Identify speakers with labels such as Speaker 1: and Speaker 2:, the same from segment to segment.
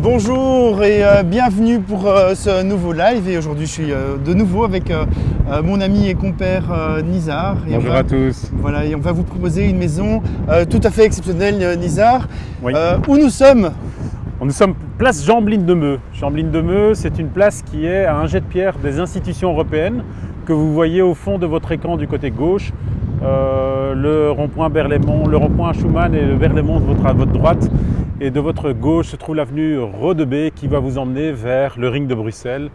Speaker 1: Bonjour et bienvenue pour ce nouveau live. Et aujourd'hui, je suis de nouveau avec mon ami et compère Nizar. Et
Speaker 2: Bonjour à tous.
Speaker 1: Voilà, et on va vous proposer une maison tout à fait exceptionnelle, Nizar.
Speaker 2: Oui.
Speaker 1: Où nous sommes?
Speaker 2: Nous sommes place Jean-Bline-de-Meux. Jean-Bline-de-Meux, c'est une place qui est à un jet de pierre des institutions européennes que vous voyez au fond de votre écran du côté gauche. Le rond-point Berlaymont, le rond-point Schumann et le Berlaymont à votre droite. Et de votre gauche se trouve l'avenue Rodebé qui va vous emmener vers le ring de Bruxelles.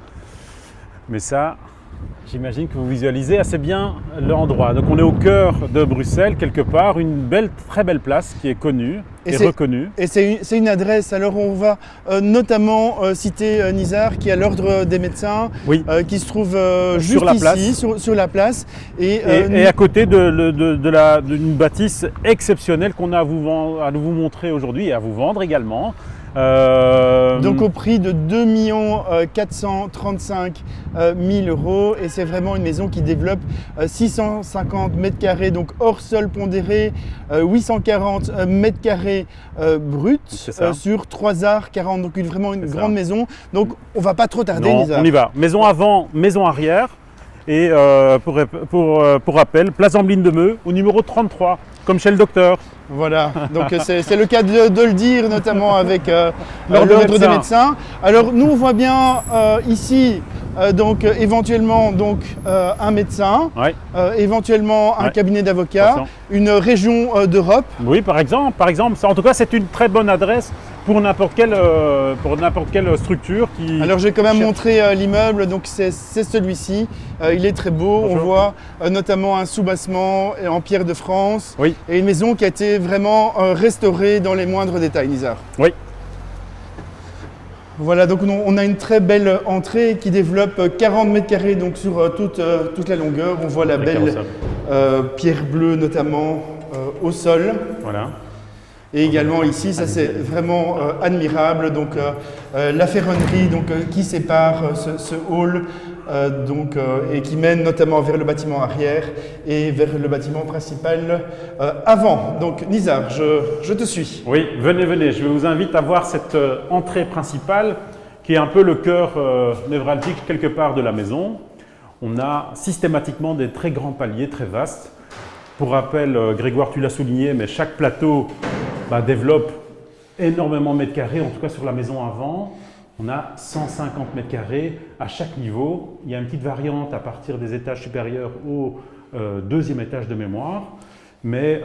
Speaker 2: Mais ça, j'imagine que vous visualisez assez bien l'endroit. Donc on est au cœur de Bruxelles, quelque part, une très belle place qui est connue et reconnue.
Speaker 1: Et c'est une adresse. Alors on va notamment citer Nizar qui est à l'ordre des médecins,
Speaker 2: Oui.
Speaker 1: qui se trouve juste
Speaker 2: Sur la
Speaker 1: ici,
Speaker 2: place.
Speaker 1: sur la place.
Speaker 2: Et à côté d'une bâtisse exceptionnelle qu'on a à vous montrer aujourd'hui et à vous vendre également.
Speaker 1: Donc au prix de 2 435 000 euros, et c'est vraiment une maison qui développe 650 mètres carrés, donc hors sol pondéré, 840 mètres carrés bruts sur 3 arts 40, donc vraiment une grande maison. Donc on va pas trop tarder, Nizar.
Speaker 2: On y va. Maison avant, maison arrière. Et pour rappel, place Jean-Bline-de-Meux au numéro 33, comme chez le docteur.
Speaker 1: Voilà, donc c'est le cas de le dire, notamment avec l'ordre des médecins. Alors nous on voit bien ici donc éventuellement un médecin,
Speaker 2: Ouais.
Speaker 1: éventuellement un cabinet d'avocats, une région d'Europe.
Speaker 2: Oui, par exemple. En tout cas, c'est une très bonne adresse pour n'importe quelle structure qui...
Speaker 1: Alors je vais quand même montrer l'immeuble, donc c'est celui-ci, il est très beau.
Speaker 2: Bonjour.
Speaker 1: On voit notamment un soubassement en pierre de France,
Speaker 2: Oui.
Speaker 1: et une maison qui a été vraiment restaurée dans les moindres détails, Nizar.
Speaker 2: Oui.
Speaker 1: Voilà, donc on a une très belle entrée qui développe 40 mètres carrés donc sur toute la longueur. On voit la belle pierre bleue notamment au sol.
Speaker 2: Voilà.
Speaker 1: Et également ici, ça c'est vraiment admirable, donc la ferronnerie qui sépare ce hall et qui mène notamment vers le bâtiment arrière et vers le bâtiment principal avant. Donc Nizar, je te suis.
Speaker 2: Oui, venez, je vous invite à voir cette entrée principale qui est un peu le cœur névralgique quelque part de la maison. On a systématiquement des très grands paliers, très vastes. Pour rappel, Grégoire, tu l'as souligné, mais chaque plateau développe énormément de mètres carrés, en tout cas sur la maison avant. On a 150 mètres carrés à chaque niveau. Il y a une petite variante à partir des étages supérieurs au deuxième étage de mémoire. Mais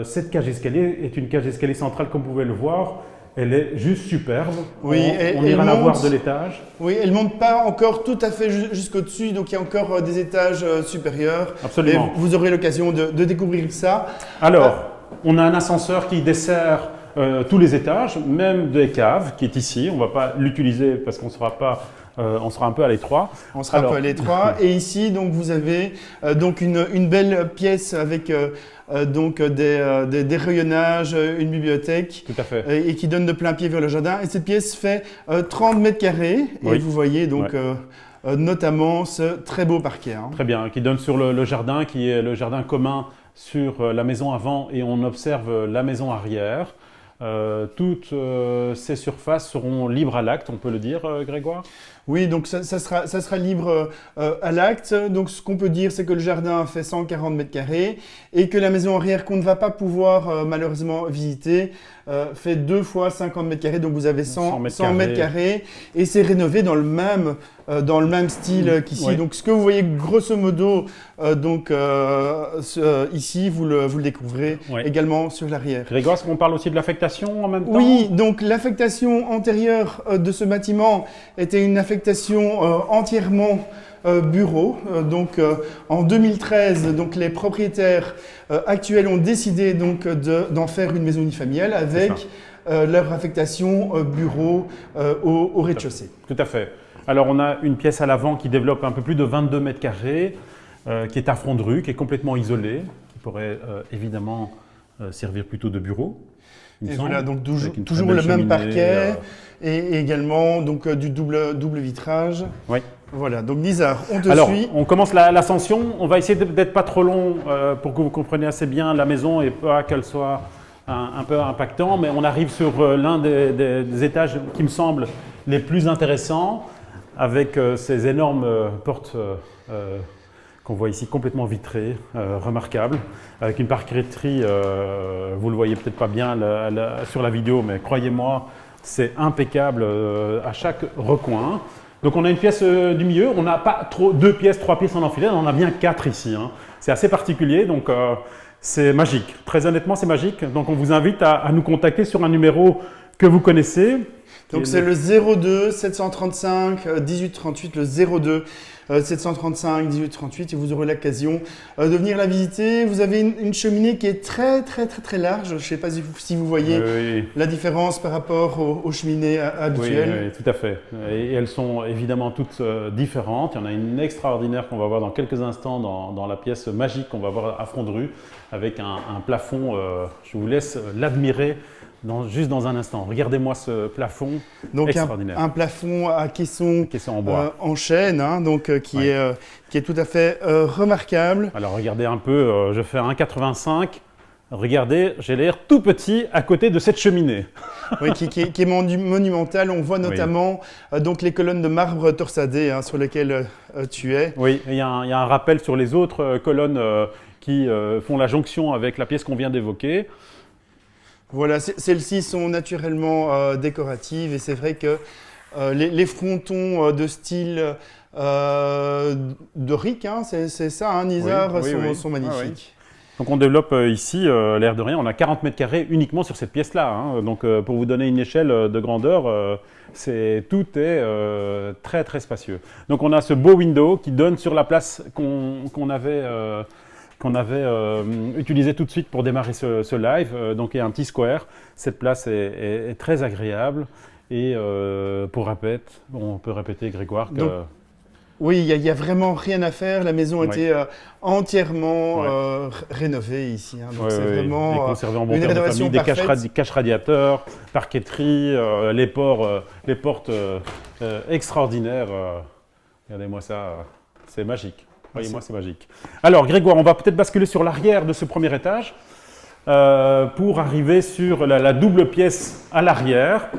Speaker 2: cette cage escalier est une cage escalier centrale, comme vous pouvez le voir. Elle est juste superbe.
Speaker 1: Oui,
Speaker 2: on ira la voir de l'étage.
Speaker 1: Oui, elle ne monte pas encore tout à fait jusqu'au-dessus, donc il y a encore des étages supérieurs.
Speaker 2: Absolument.
Speaker 1: Et vous aurez l'occasion de découvrir ça.
Speaker 2: Alors, on a un ascenseur qui dessert tous les étages, même des caves, qui est ici. On ne va pas l'utiliser parce qu'on sera un peu à l'étroit.
Speaker 1: On sera un peu à l'étroit. Et ici, donc, vous avez une belle pièce avec des rayonnages, une bibliothèque.
Speaker 2: Tout à fait.
Speaker 1: Et qui donne de plein pied vers le jardin. Et cette pièce fait 30 mètres carrés.
Speaker 2: Oui.
Speaker 1: Et vous voyez donc notamment ce très beau parquet. Hein.
Speaker 2: Très bien, qui donne sur le jardin, qui est le jardin commun sur la maison avant, et on observe la maison arrière. Toutes ces surfaces seront libres à l'acte, on peut le dire, Grégoire?
Speaker 1: Oui, donc ça sera libre à l'acte. Donc ce qu'on peut dire, c'est que le jardin fait 140 mètres carrés et que la maison arrière qu'on ne va pas pouvoir malheureusement visiter fait 2 fois 50 mètres carrés. Donc vous avez 100 mètres carrés et c'est rénové dans le même style qu'ici.
Speaker 2: Oui.
Speaker 1: Donc ce que vous voyez grosso modo ici, vous le découvrez également sur l'arrière.
Speaker 2: Grégoire, est-ce qu'on parle aussi de l'affectation en même temps?
Speaker 1: Oui, donc l'affectation antérieure de ce bâtiment était une affectation entièrement bureau. En 2013, donc les propriétaires actuels ont décidé d'en faire une maison unifamiliale avec leur affectation bureau au rez-de-chaussée.
Speaker 2: Tout à fait. Alors on a une pièce à l'avant qui développe un peu plus de 22 mètres carrés, qui est à front de rue, qui est complètement isolée, qui pourrait évidemment servir plutôt de bureau.
Speaker 1: Et voilà, donc toujours le même parquet et également du double vitrage.
Speaker 2: Oui.
Speaker 1: Voilà, donc Nizar, on te suit.
Speaker 2: On commence l'ascension. On va essayer d'être pas trop long pour que vous compreniez assez bien la maison et pas qu'elle soit un peu impactant, mais on arrive sur l'un des étages qui me semble les plus intéressants, avec ces énormes portes qu'on voit ici complètement vitrées, remarquables, avec une parqueterie, vous le voyez peut-être pas bien sur la vidéo, mais croyez-moi, c'est impeccable à chaque recoin. Donc on a une pièce du milieu, on n'a pas trop 2 pièces, 3 pièces en enfilade, on en a bien 4 ici. Hein. C'est assez particulier, donc c'est magique. Très honnêtement, c'est magique. Donc on vous invite à nous contacter sur un numéro que vous connaissez.
Speaker 1: Donc c'est le 02 735 1838, le 02 735 1838, et vous aurez l'occasion de venir la visiter. Vous avez une cheminée qui est très large. Je ne sais pas si vous voyez la différence par rapport aux cheminées habituelles.
Speaker 2: Oui, tout à fait. Et elles sont évidemment toutes différentes. Il y en a une extraordinaire qu'on va voir dans quelques instants dans la pièce magique qu'on va voir à Frondru, avec un plafond. Je vous laisse l'admirer. Juste dans un instant. Regardez-moi ce plafond extraordinaire.
Speaker 1: Donc un plafond à caisson
Speaker 2: en bois,
Speaker 1: en chêne, hein, donc qui est tout à fait remarquable.
Speaker 2: Alors regardez un peu, je fais 1,85. Regardez, j'ai l'air tout petit à côté de cette cheminée.
Speaker 1: Oui, qui est monumentale. On voit notamment donc les colonnes de marbre torsadé sur lesquelles tu es.
Speaker 2: Oui, il y a un rappel sur les autres colonnes qui font la jonction avec la pièce qu'on vient d'évoquer.
Speaker 1: Voilà, celles-ci sont naturellement décoratives, et c'est vrai que les frontons de style dorique, hein, c'est ça, hein, Nizar, sont magnifiques.
Speaker 2: Donc on développe ici, l'air de rien, on a 40 mètres carrés uniquement sur cette pièce-là. Hein. Donc pour vous donner une échelle de grandeur, tout est très spacieux. Donc on a ce beau window qui donne sur la place qu'on avait utilisé tout de suite pour démarrer ce live. Donc il y a un petit square. Cette place est très agréable. Et on peut répéter, Grégoire, que...
Speaker 1: Donc, oui, il n'y a vraiment rien à faire. La maison a été entièrement rénovée ici. Hein. Donc c'est vraiment
Speaker 2: conservé en bon
Speaker 1: une
Speaker 2: terme de
Speaker 1: rénovation
Speaker 2: famille,
Speaker 1: parfaite.
Speaker 2: des caches radiateurs, parqueterie, les portes extraordinaires. Regardez-moi ça, c'est magique. Voyez-moi, c'est magique. Alors, Grégoire, on va peut-être basculer sur l'arrière de ce premier étage pour arriver sur la double pièce à l'arrière.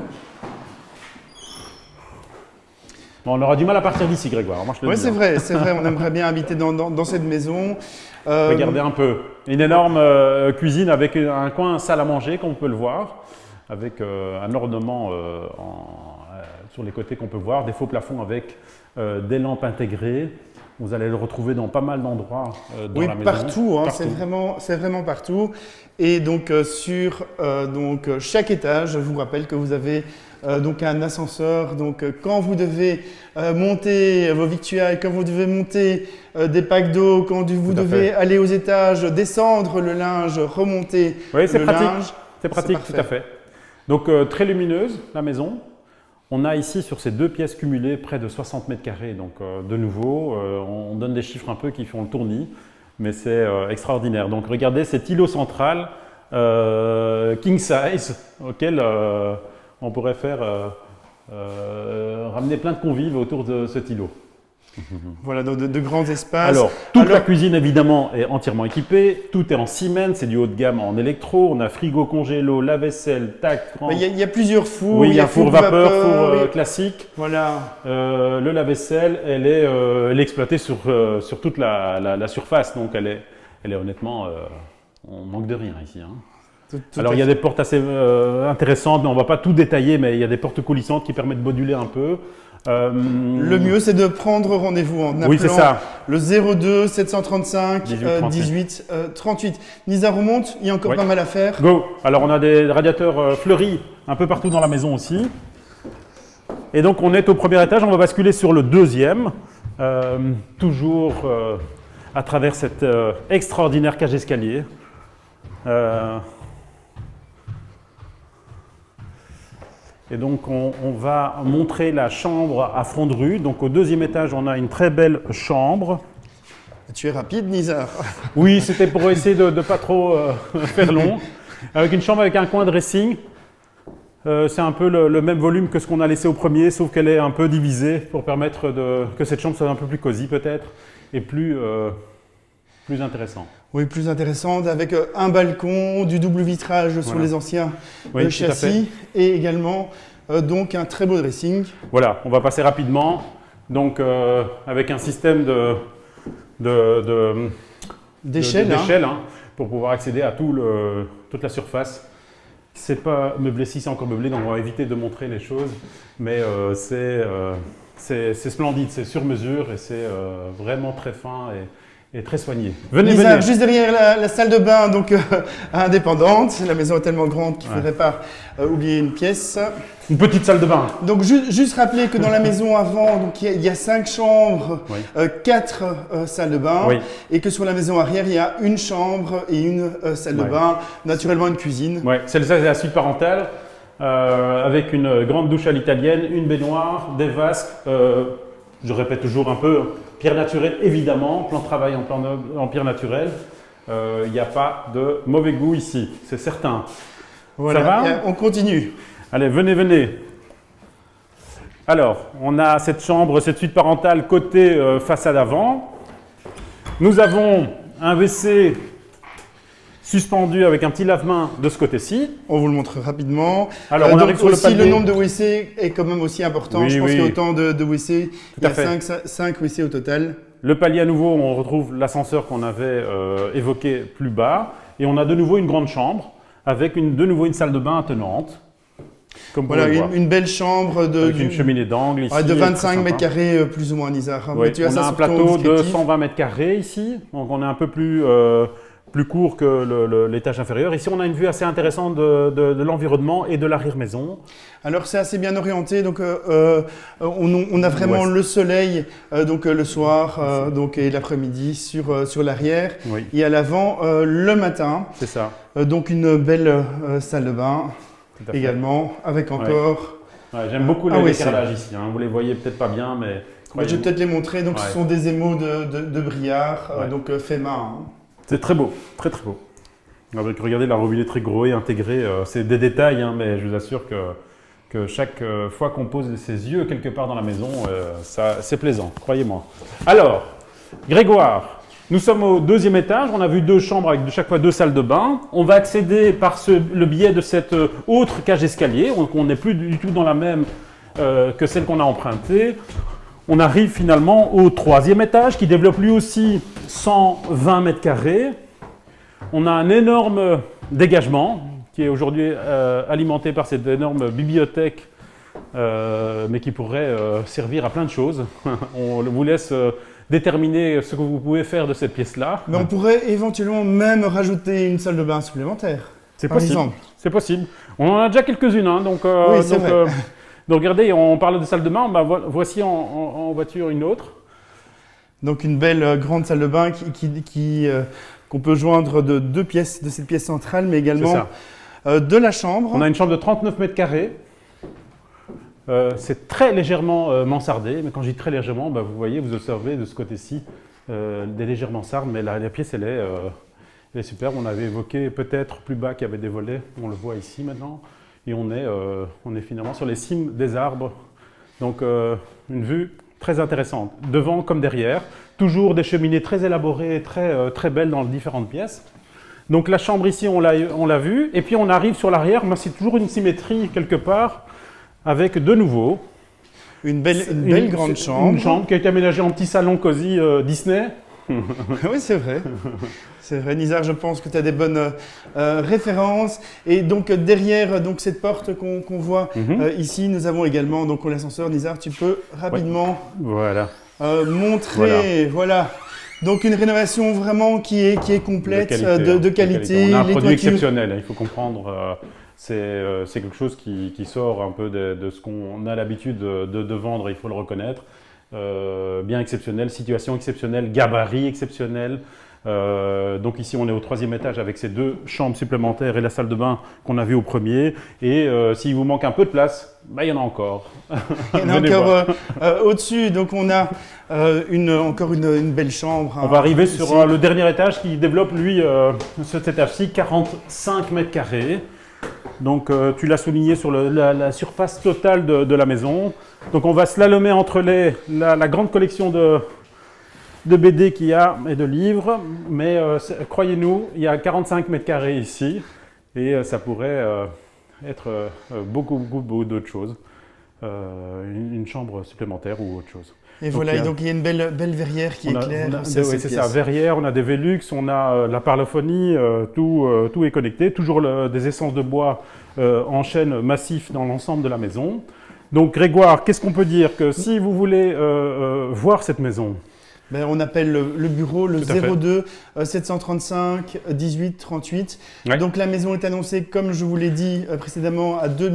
Speaker 2: Bon, on aura du mal à partir d'ici, Grégoire.
Speaker 1: Oui, c'est vrai. On aimerait bien habiter dans cette maison.
Speaker 2: Regardez un peu. Une énorme cuisine avec un coin salle à manger, comme on peut le voir, avec un ornement sur les côtés qu'on peut voir, des faux plafonds avec des lampes intégrées. Vous allez le retrouver dans pas mal d'endroits dans la maison.
Speaker 1: Partout, hein, c'est vraiment partout. Et donc sur chaque étage, je vous rappelle que vous avez donc un ascenseur. Donc quand vous devez monter vos victuailles, quand vous devez monter des packs d'eau, quand vous devez aller aux étages, descendre le linge, remonter le linge.
Speaker 2: C'est pratique, tout à fait. Donc très lumineuse la maison. On a ici sur ces 2 pièces cumulées près de 60 mètres carrés. Donc de nouveau, on donne des chiffres un peu qui font le tournis, mais c'est extraordinaire. Donc regardez cet îlot central king size auquel on pourrait faire ramener plein de convives autour de cet îlot.
Speaker 1: Voilà, de grands espaces.
Speaker 2: Alors, la cuisine évidemment est entièrement équipée, tout est en Siemens, c'est du haut de gamme en électro, on a frigo, congélo, lave-vaisselle, tac.
Speaker 1: Il y a plusieurs fours.
Speaker 2: Oui, il y a four vapeur, four classique.
Speaker 1: Voilà.
Speaker 2: Le lave-vaisselle, elle est exploitée sur toute la surface, donc elle est honnêtement, on manque de rien ici. Hein. Alors il y a des portes assez intéressantes, mais on ne va pas tout détailler, mais il y a des portes coulissantes qui permettent de moduler un peu.
Speaker 1: Le mieux, c'est de prendre rendez-vous en appelant le 02 735 18 38. Nizar, remonte, il y a encore pas mal à faire.
Speaker 2: Go. Alors on a des radiateurs fleuris un peu partout dans la maison aussi. Et donc on est au premier étage, on va basculer sur le deuxième, toujours à travers cette extraordinaire cage escalier. Et donc on va montrer la chambre à Frondru. Donc au deuxième étage, on a une très belle chambre.
Speaker 1: Tu es rapide, Nizar.
Speaker 2: Oui, c'était pour essayer de ne pas trop faire long. Avec une chambre avec un coin dressing. C'est un peu le même volume que ce qu'on a laissé au premier, sauf qu'elle est un peu divisée pour permettre que cette chambre soit un peu plus cosy peut-être et plus intéressant.
Speaker 1: Oui, plus intéressante, avec un balcon, du double vitrage sur les anciens
Speaker 2: oui,
Speaker 1: châssis et également donc un très beau dressing.
Speaker 2: Voilà, on va passer rapidement. Donc avec un système d'échelle hein, pour pouvoir accéder à toute la surface. C'est pas meublé, si c'est encore meublé, donc on va éviter de montrer les choses, mais c'est splendide, c'est sur mesure et c'est vraiment très fin et très soigné. Venez.
Speaker 1: Juste derrière la salle de bain, donc indépendante. La maison est tellement grande qu'il ne faudrait pas oublier une pièce.
Speaker 2: Une petite salle de bain.
Speaker 1: Donc juste rappeler que dans la maison avant, donc il y a 5 chambres, 4 salles de bain, et que sur la maison arrière, il y a une chambre et une salle de bain, naturellement une cuisine.
Speaker 2: Oui, celle-là c'est la suite parentale, avec une grande douche à l'italienne, une baignoire, des vasques, je répète toujours un peu, pierre naturelle évidemment, plan de travail en pierre naturelle. Il n'y a pas de mauvais goût ici, c'est certain.
Speaker 1: Voilà,
Speaker 2: ça va
Speaker 1: on continue.
Speaker 2: Allez, venez. Alors, on a cette chambre, cette suite parentale côté façade avant. Nous avons un WC suspendu avec un petit lave-main de ce côté-ci.
Speaker 1: On vous le montre rapidement.
Speaker 2: Alors, on arrive sur le palier.
Speaker 1: Le nombre de WC est quand même aussi important.
Speaker 2: Oui,
Speaker 1: je pense
Speaker 2: oui.
Speaker 1: qu'il y a autant de WC. Il y a
Speaker 2: fait.
Speaker 1: 5 WC au total.
Speaker 2: Le palier à nouveau, on retrouve l'ascenseur qu'on avait évoqué plus bas. Et on a de nouveau une grande chambre avec de nouveau une salle de bain attenante. Comme
Speaker 1: voilà, une belle chambre
Speaker 2: avec une cheminée d'angle ici.
Speaker 1: De 25 mètres carrés plus ou moins, Nizar.
Speaker 2: Oui, on a un plateau de 120 mètres carrés ici. Donc on est un peu plus court que l'étage inférieur. Ici, on a une vue assez intéressante de l'environnement et de l'arrière-maison. Alors, c'est assez bien orienté. Donc, on a vraiment le soleil le soir et l'après-midi sur l'arrière. Oui. Et à l'avant, le matin. C'est ça. Donc, une belle salle de bain également, avec encore… Ouais, j'aime beaucoup les éclairages ici. Hein. Vous les voyez peut-être pas bien, mais…
Speaker 1: je vais peut-être les montrer. Donc, ce sont des émaux de Briard, fait main. Hein.
Speaker 2: C'est très beau, très beau. Avec, regardez, la robinet très gros et intégré, c'est des détails, hein, mais je vous assure que chaque fois qu'on pose ses yeux quelque part dans la maison, c'est plaisant, croyez-moi. Alors, Grégoire, nous sommes au 2e étage, on a vu 2 chambres avec chaque fois 2 salles de bain. On va accéder par le biais de cette autre cage d'escalier, donc on n'est plus du tout dans la même que celle qu'on a empruntée. On arrive finalement au 3e étage qui développe lui aussi 120 mètres carrés. On a un énorme dégagement qui est aujourd'hui alimenté par cette énorme bibliothèque, mais qui pourrait servir à plein de choses. On vous laisse déterminer ce que vous pouvez faire de cette pièce-là.
Speaker 1: Mais on pourrait éventuellement même rajouter une salle de bain supplémentaire.
Speaker 2: C'est possible. C'est possible. On en a déjà quelques-unes, hein, donc.
Speaker 1: Oui, c'est vrai.
Speaker 2: Donc regardez, on parle de salle de bain, voici en voiture une autre.
Speaker 1: Donc une belle grande salle de bain qu'on peut joindre de 2 pièces, de cette pièce centrale, mais également de la chambre.
Speaker 2: On a une chambre de 39 mètres carrés. C'est très légèrement mansardé, mais quand je dis très légèrement, vous voyez, vous observez de ce côté-ci des légères mansardes, mais la pièce elle est superbe. On avait évoqué peut-être plus bas qu'il y avait des volets, on le voit ici maintenant. Et on est finalement sur les cimes des arbres. Donc une vue très intéressante, devant comme derrière. Toujours des cheminées très élaborées, très belles dans les différentes pièces. Donc la chambre ici, on l'a vue. Et puis on arrive sur l'arrière, c'est toujours une symétrie quelque part, avec de nouveau…
Speaker 1: Une belle grande chambre.
Speaker 2: Une chambre qui a été aménagée en petit salon cosy Disney.
Speaker 1: Oui, c'est vrai. C'est vrai, Nizar, je pense que tu as des bonnes références. Et donc, derrière cette porte qu'on voit ici, nous avons également l'ascenseur. Nizar, tu peux rapidement montrer. Voilà. Donc, une rénovation vraiment qui est complète, de qualité.
Speaker 2: On a un produit exceptionnel, il faut comprendre. C'est quelque chose qui sort un peu de ce qu'on a l'habitude de vendre, il faut le reconnaître. Bien exceptionnel, situation exceptionnelle, gabarit exceptionnel. Donc ici on est au 3e étage avec ces 2 chambres supplémentaires et la salle de bain qu'on a vu au premier. Et s'il vous manque un peu de place, il y en a encore.
Speaker 1: Il y en a encore au-dessus, donc on a encore une belle chambre.
Speaker 2: On va arriver sur le dernier étage qui développe lui, cet étage-ci, 45 mètres carrés. Donc tu l'as souligné sur la surface totale de la maison. Donc on va slalomer entre la grande collection de BD qu'il y a et de livres, mais croyez-nous, il y a 45 mètres carrés ici et ça pourrait être beaucoup d'autres choses, une chambre supplémentaire ou autre chose.
Speaker 1: Et donc, voilà, donc il y a une belle verrière qui éclaire.
Speaker 2: Oui, c'est ça, verrière, on a des Velux, on a la parlophonie, tout est connecté, toujours des essences de bois en chêne massif dans l'ensemble de la maison. Donc Grégoire, qu'est-ce qu'on peut dire? Que si vous voulez voir cette maison,
Speaker 1: ben, on appelle le bureau le 02 735 18 38. Ouais. Donc la maison est annoncée, comme je vous l'ai dit précédemment, à 2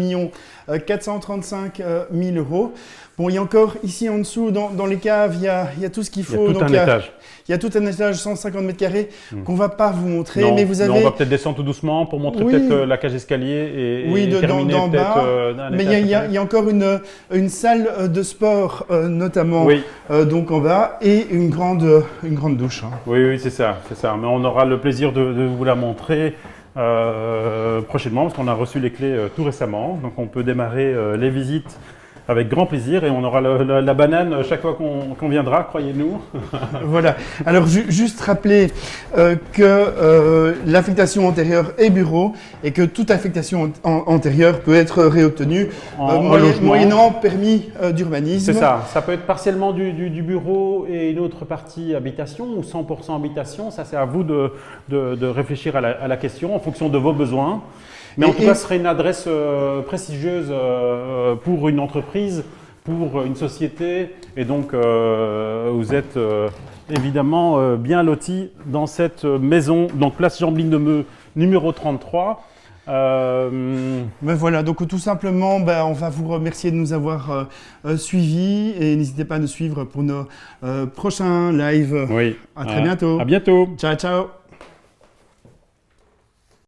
Speaker 1: 435 000 €. Bon, il y a encore ici en dessous, dans les caves, il y a tout ce qu'il faut.
Speaker 2: Il y a tout un étage.
Speaker 1: Il y a tout un étage, 150 mètres carrés, qu'on ne va pas vous montrer.
Speaker 2: Non,
Speaker 1: mais vous avez...
Speaker 2: on va peut-être descendre tout doucement pour montrer peut-être la cage escalier et terminer
Speaker 1: d'en bas. Mais il y a encore une salle de sport, notamment, donc en bas, et une grande douche. Hein.
Speaker 2: Oui, c'est ça. Mais on aura le plaisir de vous la montrer prochainement, parce qu'on a reçu les clés tout récemment. Donc on peut démarrer les visites avec grand plaisir et on aura la banane chaque fois qu'on viendra, croyez-nous.
Speaker 1: Voilà. Alors, juste rappeler que l'affectation antérieure est bureau et que toute affectation antérieure peut être réobtenue moyennant permis d'urbanisme.
Speaker 2: C'est ça. Ça peut être partiellement du bureau et une autre partie habitation ou 100% habitation. Ça, c'est à vous de réfléchir à la question en fonction de vos besoins. Mais en tout cas, ce serait une adresse prestigieuse pour une entreprise, pour une société. Et donc, vous êtes évidemment bien lotis dans cette maison. Donc, place Jean-Bline de Meux, numéro 33.
Speaker 1: Ben voilà, donc tout simplement, on va vous remercier de nous avoir suivis. Et n'hésitez pas à nous suivre pour nos prochains lives.
Speaker 2: Oui.
Speaker 1: À très bientôt.
Speaker 2: À bientôt.
Speaker 1: Ciao, ciao.